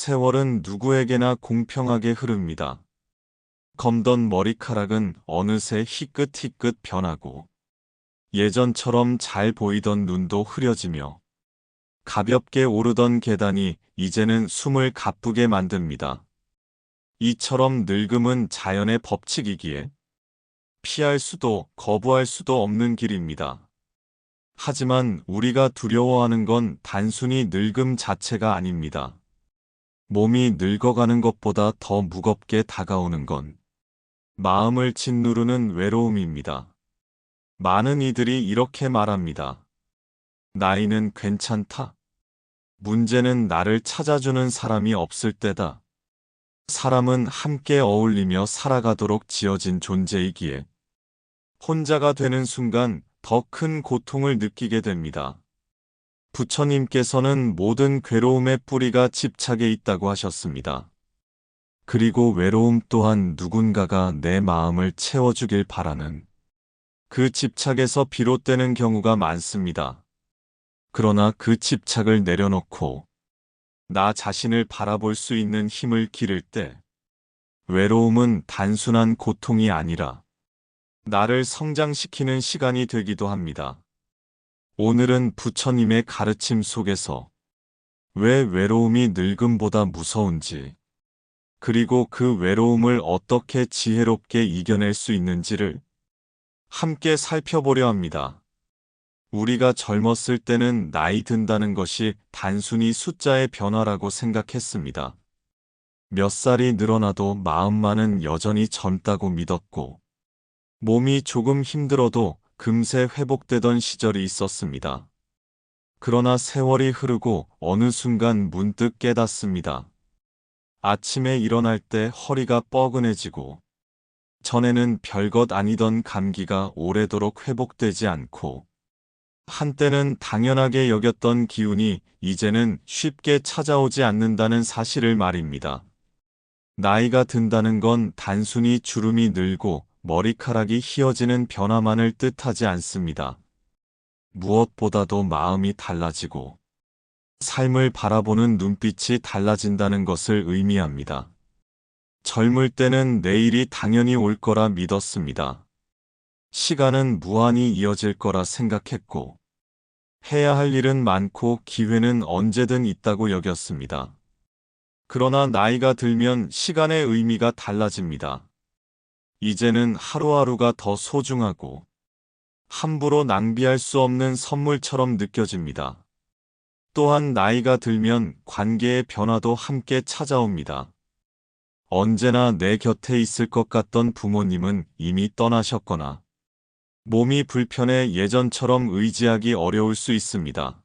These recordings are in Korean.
세월은 누구에게나 공평하게 흐릅니다. 검던 머리카락은 어느새 희끗희끗 변하고 예전처럼 잘 보이던 눈도 흐려지며 가볍게 오르던 계단이 이제는 숨을 가쁘게 만듭니다. 이처럼 늙음은 자연의 법칙이기에 피할 수도 거부할 수도 없는 길입니다. 하지만 우리가 두려워하는 건 단순히 늙음 자체가 아닙니다. 몸이 늙어가는 것보다 더 무겁게 다가오는 건 마음을 짓누르는 외로움입니다. 많은 이들이 이렇게 말합니다. 나이는 괜찮다. 문제는 나를 찾아주는 사람이 없을 때다. 사람은 함께 어울리며 살아가도록 지어진 존재이기에 혼자가 되는 순간 더 큰 고통을 느끼게 됩니다. 부처님께서는 모든 괴로움의 뿌리가 집착에 있다고 하셨습니다. 그리고 외로움 또한 누군가가 내 마음을 채워주길 바라는 그 집착에서 비롯되는 경우가 많습니다. 그러나 그 집착을 내려놓고 나 자신을 바라볼 수 있는 힘을 기를 때 외로움은 단순한 고통이 아니라 나를 성장시키는 시간이 되기도 합니다. 오늘은 부처님의 가르침 속에서 왜 외로움이 늙음보다 무서운지, 그리고 그 외로움을 어떻게 지혜롭게 이겨낼 수 있는지를 함께 살펴보려 합니다. 우리가 젊었을 때는 나이 든다는 것이 단순히 숫자의 변화라고 생각했습니다. 몇 살이 늘어나도 마음만은 여전히 젊다고 믿었고, 몸이 조금 힘들어도 금세 회복되던 시절이 있었습니다. 그러나 세월이 흐르고 어느 순간 문득 깨닫습니다. 아침에 일어날 때 허리가 뻐근해지고, 전에는 별것 아니던 감기가 오래도록 회복되지 않고, 한때는 당연하게 여겼던 기운이 이제는 쉽게 찾아오지 않는다는 사실을 말입니다. 나이가 든다는 건 단순히 주름이 늘고 머리카락이 휘어지는 변화만을 뜻하지 않습니다. 무엇보다도 마음이 달라지고 삶을 바라보는 눈빛이 달라진다는 것을 의미합니다. 젊을 때는 내일이 당연히 올 거라 믿었습니다. 시간은 무한히 이어질 거라 생각했고, 해야 할 일은 많고 기회는 언제든 있다고 여겼습니다. 그러나 나이가 들면 시간의 의미가 달라집니다. 이제는 하루하루가 더 소중하고 함부로 낭비할 수 없는 선물처럼 느껴집니다. 또한 나이가 들면 관계의 변화도 함께 찾아옵니다. 언제나 내 곁에 있을 것 같던 부모님은 이미 떠나셨거나 몸이 불편해 예전처럼 의지하기 어려울 수 있습니다.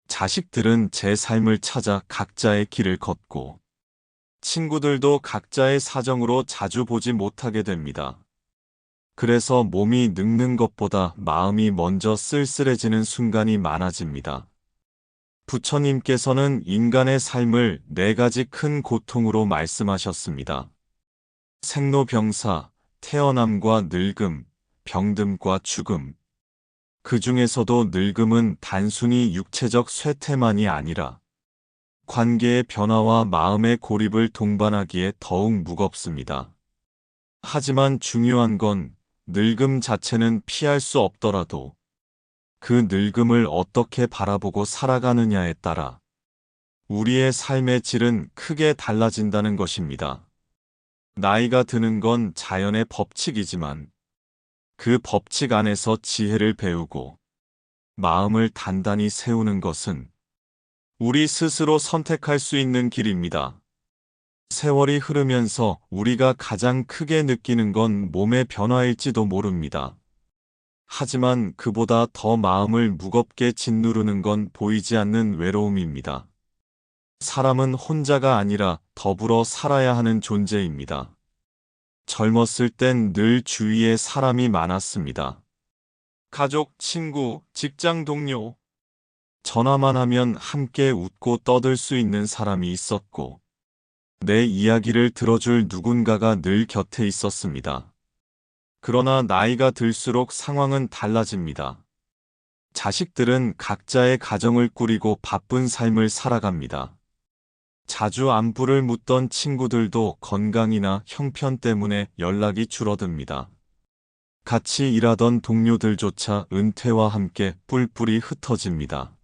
자식들은 제 삶을 찾아 각자의 길을 걷고, 친구들도 각자의 사정으로 자주 보지 못하게 됩니다. 그래서 몸이 늙는 것보다 마음이 먼저 쓸쓸해지는 순간이 많아집니다. 부처님께서는 인간의 삶을 네 가지 큰 고통으로 말씀하셨습니다. 생로병사, 태어남과 늙음, 병듦과 죽음. 그 중에서도 늙음은 단순히 육체적 쇠퇴만이 아니라 관계의 변화와 마음의 고립을 동반하기에 더욱 무겁습니다. 하지만 중요한 건 늙음 자체는 피할 수 없더라도 그 늙음을 어떻게 바라보고 살아가느냐에 따라 우리의 삶의 질은 크게 달라진다는 것입니다. 나이가 드는 건 자연의 법칙이지만 그 법칙 안에서 지혜를 배우고 마음을 단단히 세우는 것은 우리 스스로 선택할 수 있는 길입니다. 세월이 흐르면서 우리가 가장 크게 느끼는 건 몸의 변화일지도 모릅니다. 하지만 그보다 더 마음을 무겁게 짓누르는 건 보이지 않는 외로움입니다. 사람은 혼자가 아니라 더불어 살아야 하는 존재입니다. 젊었을 땐 늘 주위에 사람이 많았습니다. 가족, 친구, 직장 동료. 전화만 하면 함께 웃고 떠들 수 있는 사람이 있었고, 내 이야기를 들어줄 누군가가 늘 곁에 있었습니다. 그러나 나이가 들수록 상황은 달라집니다. 자식들은 각자의 가정을 꾸리고 바쁜 삶을 살아갑니다. 자주 안부를 묻던 친구들도 건강이나 형편 때문에 연락이 줄어듭니다. 같이 일하던 동료들조차 은퇴와 함께 뿔뿔이 흩어집니다.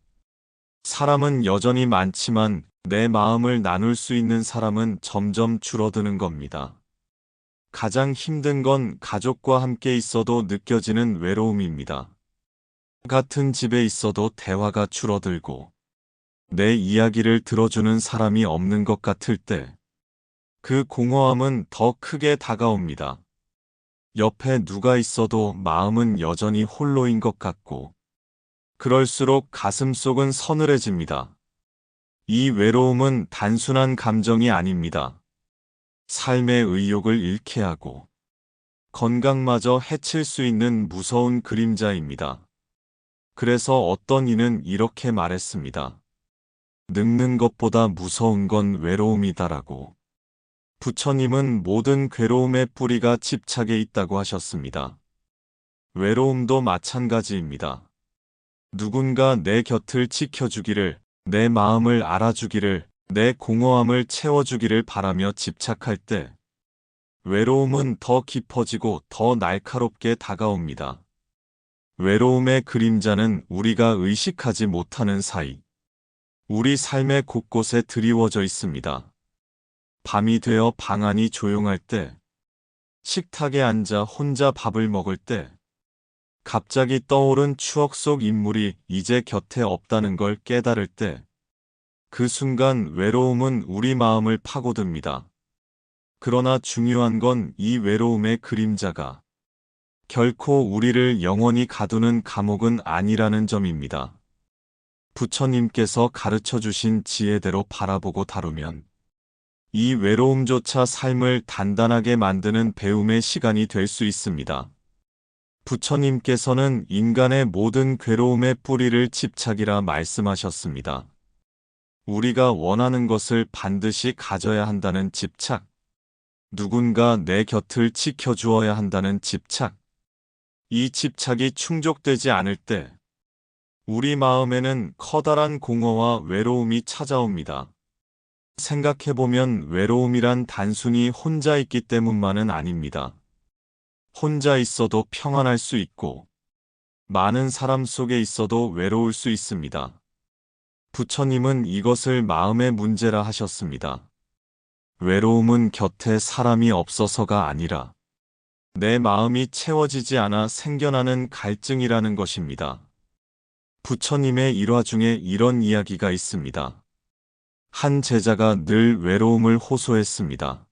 사람은 여전히 많지만 내 마음을 나눌 수 있는 사람은 점점 줄어드는 겁니다. 가장 힘든 건 가족과 함께 있어도 느껴지는 외로움입니다. 같은 집에 있어도 대화가 줄어들고 내 이야기를 들어주는 사람이 없는 것 같을 때 그 공허함은 더 크게 다가옵니다. 옆에 누가 있어도 마음은 여전히 홀로인 것 같고 그럴수록 가슴속은 서늘해집니다. 이 외로움은 단순한 감정이 아닙니다. 삶의 의욕을 잃게 하고 건강마저 해칠 수 있는 무서운 그림자입니다. 그래서 어떤 이는 이렇게 말했습니다. 늙는 것보다 무서운 건 외로움이다라고. 부처님은 모든 괴로움의 뿌리가 집착에 있다고 하셨습니다. 외로움도 마찬가지입니다. 누군가 내 곁을 지켜주기를, 내 마음을 알아주기를, 내 공허함을 채워주기를 바라며 집착할 때 외로움은 더 깊어지고 더 날카롭게 다가옵니다. 외로움의 그림자는 우리가 의식하지 못하는 사이 우리 삶의 곳곳에 드리워져 있습니다. 밤이 되어 방 안이 조용할 때, 식탁에 앉아 혼자 밥을 먹을 때, 갑자기 떠오른 추억 속 인물이 이제 곁에 없다는 걸 깨달을 때, 그 순간 외로움은 우리 마음을 파고듭니다. 그러나 중요한 건 이 외로움의 그림자가 결코 우리를 영원히 가두는 감옥은 아니라는 점입니다. 부처님께서 가르쳐 주신 지혜대로 바라보고 다루면 이 외로움조차 삶을 단단하게 만드는 배움의 시간이 될 수 있습니다. 부처님께서는 인간의 모든 괴로움의 뿌리를 집착이라 말씀하셨습니다. 우리가 원하는 것을 반드시 가져야 한다는 집착, 누군가 내 곁을 지켜주어야 한다는 집착, 이 집착이 충족되지 않을 때 우리 마음에는 커다란 공허와 외로움이 찾아옵니다. 생각해보면 외로움이란 단순히 혼자 있기 때문만은 아닙니다. 혼자 있어도 평안할 수 있고 많은 사람 속에 있어도 외로울 수 있습니다. 부처님은 이것을 마음의 문제라 하셨습니다. 외로움은 곁에 사람이 없어서가 아니라 내 마음이 채워지지 않아 생겨나는 갈증이라는 것입니다. 부처님의 일화 중에 이런 이야기가 있습니다. 한 제자가 늘 외로움을 호소했습니다.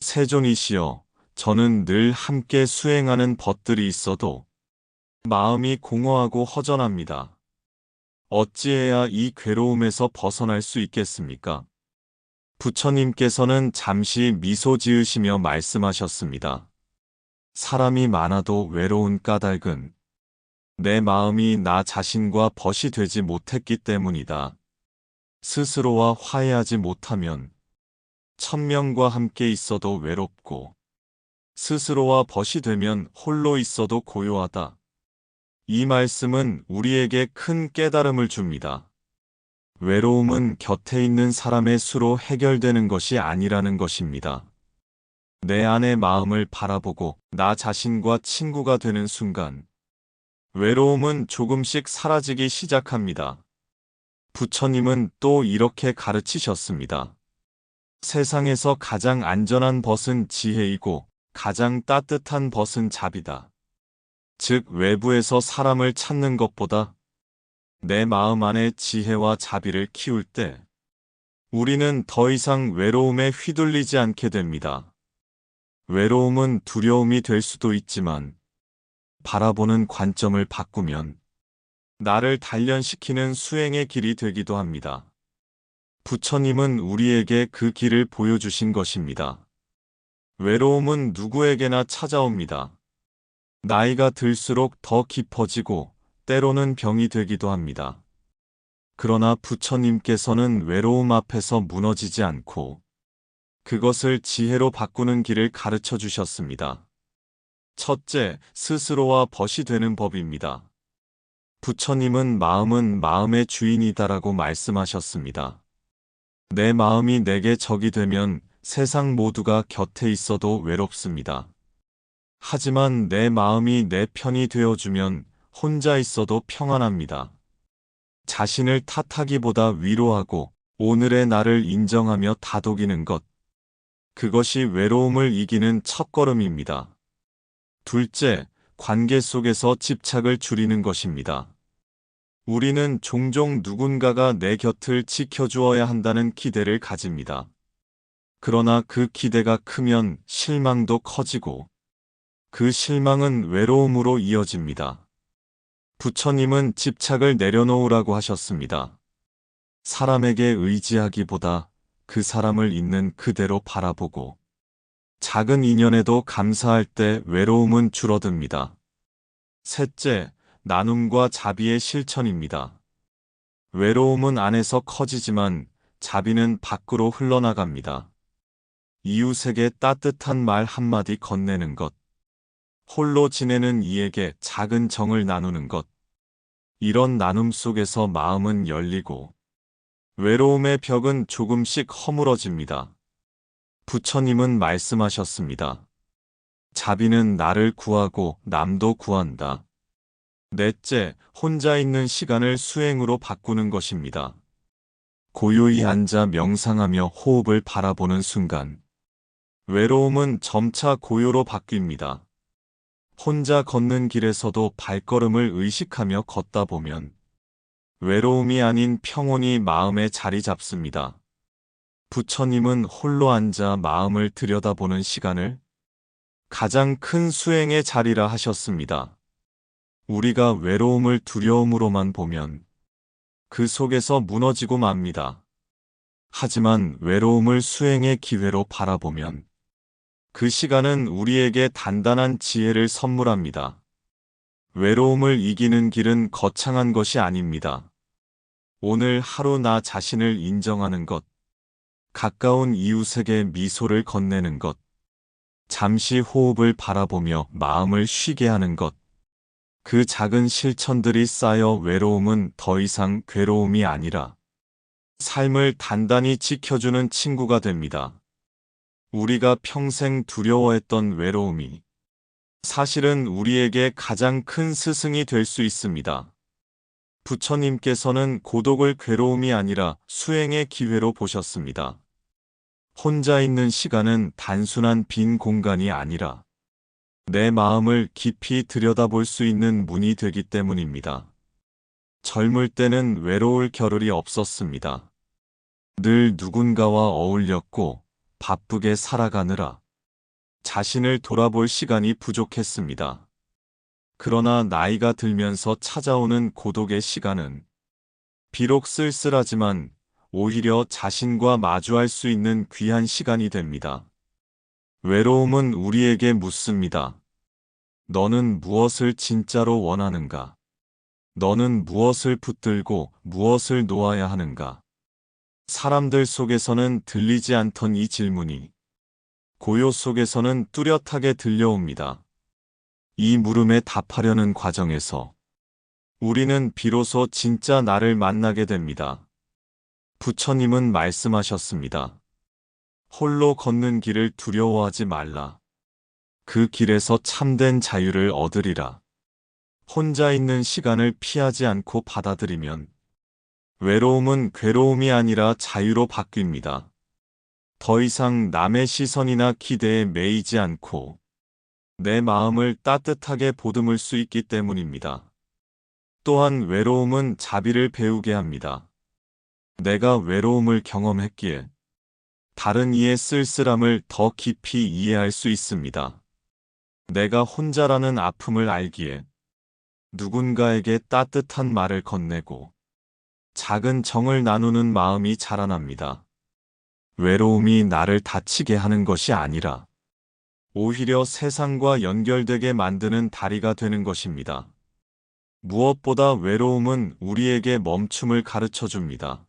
세존이시여, 저는 늘 함께 수행하는 벗들이 있어도 마음이 공허하고 허전합니다. 어찌해야 이 괴로움에서 벗어날 수 있겠습니까? 부처님께서는 잠시 미소 지으시며 말씀하셨습니다. 사람이 많아도 외로운 까닭은 내 마음이 나 자신과 벗이 되지 못했기 때문이다. 스스로와 화해하지 못하면 천명과 함께 있어도 외롭고 스스로와 벗이 되면 홀로 있어도 고요하다. 이 말씀은 우리에게 큰 깨달음을 줍니다. 외로움은 곁에 있는 사람의 수로 해결되는 것이 아니라는 것입니다. 내 안의 마음을 바라보고 나 자신과 친구가 되는 순간 외로움은 조금씩 사라지기 시작합니다. 부처님은 또 이렇게 가르치셨습니다. 세상에서 가장 안전한 벗은 지혜이고 가장 따뜻한 벗은 자비다. 즉 외부에서 사람을 찾는 것보다 내 마음 안에 지혜와 자비를 키울 때 우리는 더 이상 외로움에 휘둘리지 않게 됩니다. 외로움은 두려움이 될 수도 있지만 바라보는 관점을 바꾸면 나를 단련시키는 수행의 길이 되기도 합니다. 부처님은 우리에게 그 길을 보여주신 것입니다. 외로움은 누구에게나 찾아옵니다. 나이가 들수록 더 깊어지고 때로는 병이 되기도 합니다. 그러나 부처님께서는 외로움 앞에서 무너지지 않고 그것을 지혜로 바꾸는 길을 가르쳐 주셨습니다. 첫째, 스스로와 벗이 되는 법입니다. 부처님은 마음은 마음의 주인이다라고 말씀하셨습니다. 내 마음이 내게 적이 되면 세상 모두가 곁에 있어도 외롭습니다. 하지만 내 마음이 내 편이 되어주면 혼자 있어도 평안합니다. 자신을 탓하기보다 위로하고 오늘의 나를 인정하며 다독이는 것. 그것이 외로움을 이기는 첫걸음입니다. 둘째, 관계 속에서 집착을 줄이는 것입니다. 우리는 종종 누군가가 내 곁을 지켜주어야 한다는 기대를 가집니다. 그러나 그 기대가 크면 실망도 커지고 그 실망은 외로움으로 이어집니다. 부처님은 집착을 내려놓으라고 하셨습니다. 사람에게 의지하기보다 그 사람을 있는 그대로 바라보고 작은 인연에도 감사할 때 외로움은 줄어듭니다. 셋째, 나눔과 자비의 실천입니다. 외로움은 안에서 커지지만 자비는 밖으로 흘러나갑니다. 이웃에게 따뜻한 말 한마디 건네는 것, 홀로 지내는 이에게 작은 정을 나누는 것, 이런 나눔 속에서 마음은 열리고 외로움의 벽은 조금씩 허물어집니다. 부처님은 말씀하셨습니다. 자비는 나를 구하고 남도 구한다. 넷째, 혼자 있는 시간을 수행으로 바꾸는 것입니다. 고요히 앉아 명상하며 호흡을 바라보는 순간, 외로움은 점차 고요로 바뀝니다. 혼자 걷는 길에서도 발걸음을 의식하며 걷다 보면 외로움이 아닌 평온이 마음에 자리 잡습니다. 부처님은 홀로 앉아 마음을 들여다보는 시간을 가장 큰 수행의 자리라 하셨습니다. 우리가 외로움을 두려움으로만 보면 그 속에서 무너지고 맙니다. 하지만 외로움을 수행의 기회로 바라보면 그 시간은 우리에게 단단한 지혜를 선물합니다. 외로움을 이기는 길은 거창한 것이 아닙니다. 오늘 하루 나 자신을 인정하는 것, 가까운 이웃에게 미소를 건네는 것, 잠시 호흡을 바라보며 마음을 쉬게 하는 것, 그 작은 실천들이 쌓여 외로움은 더 이상 괴로움이 아니라 삶을 단단히 지켜주는 친구가 됩니다. 우리가 평생 두려워했던 외로움이 사실은 우리에게 가장 큰 스승이 될 수 있습니다. 부처님께서는 고독을 괴로움이 아니라 수행의 기회로 보셨습니다. 혼자 있는 시간은 단순한 빈 공간이 아니라 내 마음을 깊이 들여다볼 수 있는 문이 되기 때문입니다. 젊을 때는 외로울 겨를이 없었습니다. 늘 누군가와 어울렸고 바쁘게 살아가느라 자신을 돌아볼 시간이 부족했습니다. 그러나 나이가 들면서 찾아오는 고독의 시간은 비록 쓸쓸하지만 오히려 자신과 마주할 수 있는 귀한 시간이 됩니다. 외로움은 우리에게 묻습니다. 너는 무엇을 진짜로 원하는가? 너는 무엇을 붙들고 무엇을 놓아야 하는가? 사람들 속에서는 들리지 않던 이 질문이 고요 속에서는 뚜렷하게 들려옵니다. 이 물음에 답하려는 과정에서 우리는 비로소 진짜 나를 만나게 됩니다. 부처님은 말씀하셨습니다. 홀로 걷는 길을 두려워하지 말라. 그 길에서 참된 자유를 얻으리라. 혼자 있는 시간을 피하지 않고 받아들이면 외로움은 괴로움이 아니라 자유로 바뀝니다. 더 이상 남의 시선이나 기대에 매이지 않고 내 마음을 따뜻하게 보듬을 수 있기 때문입니다. 또한 외로움은 자비를 배우게 합니다. 내가 외로움을 경험했기에 다른 이의 쓸쓸함을 더 깊이 이해할 수 있습니다. 내가 혼자라는 아픔을 알기에 누군가에게 따뜻한 말을 건네고 작은 정을 나누는 마음이 자라납니다. 외로움이 나를 다치게 하는 것이 아니라 오히려 세상과 연결되게 만드는 다리가 되는 것입니다. 무엇보다 외로움은 우리에게 멈춤을 가르쳐 줍니다.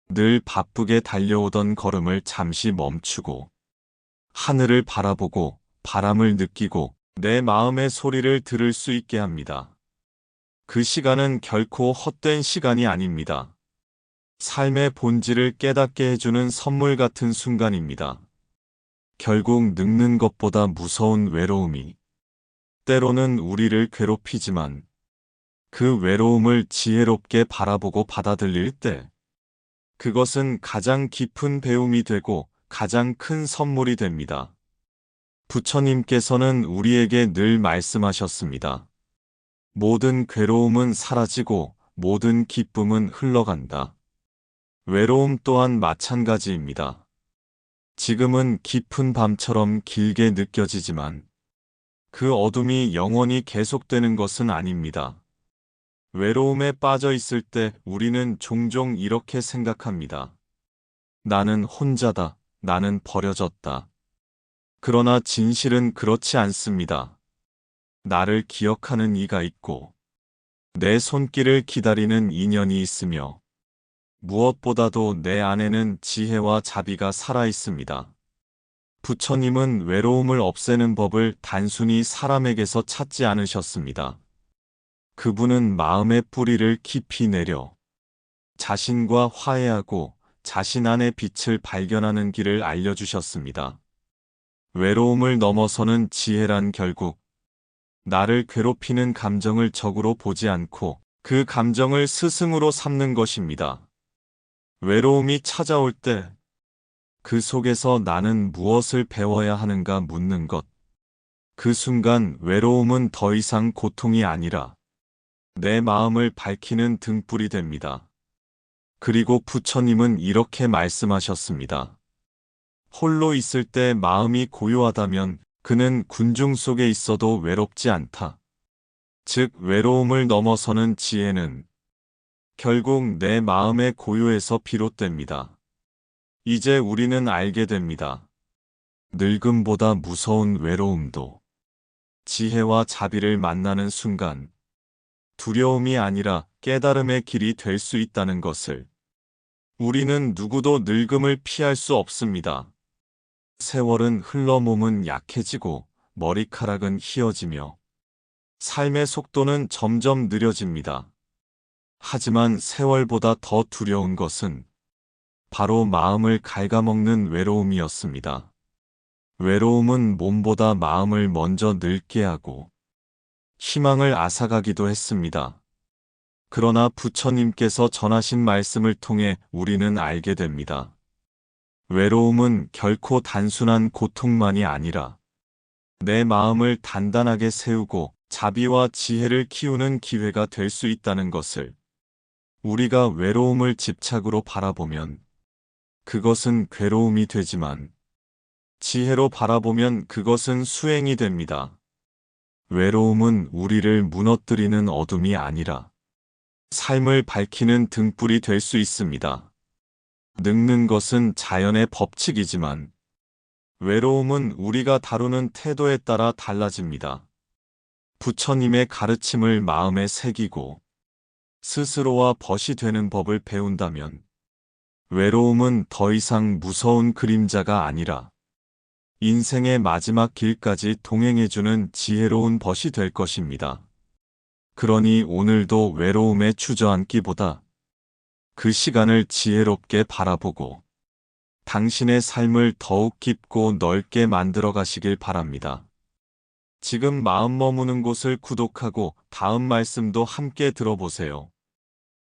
늘 바쁘게 달려오던 걸음을 잠시 멈추고 하늘을 바라보고 바람을 느끼고 내 마음의 소리를 들을 수 있게 합니다. 그 시간은 결코 헛된 시간이 아닙니다. 삶의 본질을 깨닫게 해주는 선물 같은 순간입니다. 결국 늙는 것보다 무서운 외로움이 때로는 우리를 괴롭히지만 그 외로움을 지혜롭게 바라보고 받아들일 때 그것은 가장 깊은 배움이 되고 가장 큰 선물이 됩니다. 부처님께서는 우리에게 늘 말씀하셨습니다. 모든 괴로움은 사라지고 모든 기쁨은 흘러간다. 외로움 또한 마찬가지입니다. 지금은 깊은 밤처럼 길게 느껴지지만 그 어둠이 영원히 계속되는 것은 아닙니다. 외로움에 빠져 있을 때 우리는 종종 이렇게 생각합니다. 나는 혼자다. 나는 버려졌다. 그러나 진실은 그렇지 않습니다. 나를 기억하는 이가 있고 내 손길을 기다리는 인연이 있으며 무엇보다도 내 안에는 지혜와 자비가 살아 있습니다. 부처님은 외로움을 없애는 법을 단순히 사람에게서 찾지 않으셨습니다. 그분은 마음의 뿌리를 깊이 내려 자신과 화해하고 자신 안의 빛을 발견하는 길을 알려주셨습니다. 외로움을 넘어서는 지혜란 결국 나를 괴롭히는 감정을 적으로 보지 않고 그 감정을 스승으로 삼는 것입니다. 외로움이 찾아올 때 그 속에서 나는 무엇을 배워야 하는가 묻는 것. 그 순간 외로움은 더 이상 고통이 아니라 내 마음을 밝히는 등불이 됩니다. 그리고 부처님은 이렇게 말씀하셨습니다. 홀로 있을 때 마음이 고요하다면 그는 군중 속에 있어도 외롭지 않다. 즉, 외로움을 넘어서는 지혜는 결국 내 마음의 고요에서 비롯됩니다. 이제 우리는 알게 됩니다. 늙음보다 무서운 외로움도 지혜와 자비를 만나는 순간 두려움이 아니라 깨달음의 길이 될 수 있다는 것을. 우리는 누구도 늙음을 피할 수 없습니다. 세월은 흘러 몸은 약해지고 머리카락은 휘어지며 삶의 속도는 점점 느려집니다. 하지만 세월보다 더 두려운 것은 바로 마음을 갉아먹는 외로움이었습니다. 외로움은 몸보다 마음을 먼저 늙게 하고 희망을 앗아가기도 했습니다. 그러나 부처님께서 전하신 말씀을 통해 우리는 알게 됩니다. 외로움은 결코 단순한 고통만이 아니라 내 마음을 단단하게 세우고 자비와 지혜를 키우는 기회가 될 수 있다는 것을. 우리가 외로움을 집착으로 바라보면 그것은 괴로움이 되지만 지혜로 바라보면 그것은 수행이 됩니다. 외로움은 우리를 무너뜨리는 어둠이 아니라 삶을 밝히는 등불이 될 수 있습니다. 늙는 것은 자연의 법칙이지만 외로움은 우리가 다루는 태도에 따라 달라집니다. 부처님의 가르침을 마음에 새기고 스스로와 벗이 되는 법을 배운다면 외로움은 더 이상 무서운 그림자가 아니라 인생의 마지막 길까지 동행해주는 지혜로운 벗이 될 것입니다. 그러니 오늘도 외로움에 주저앉기보다 그 시간을 지혜롭게 바라보고 당신의 삶을 더욱 깊고 넓게 만들어 가시길 바랍니다. 지금 마음 머무는 곳을 구독하고 다음 말씀도 함께 들어보세요.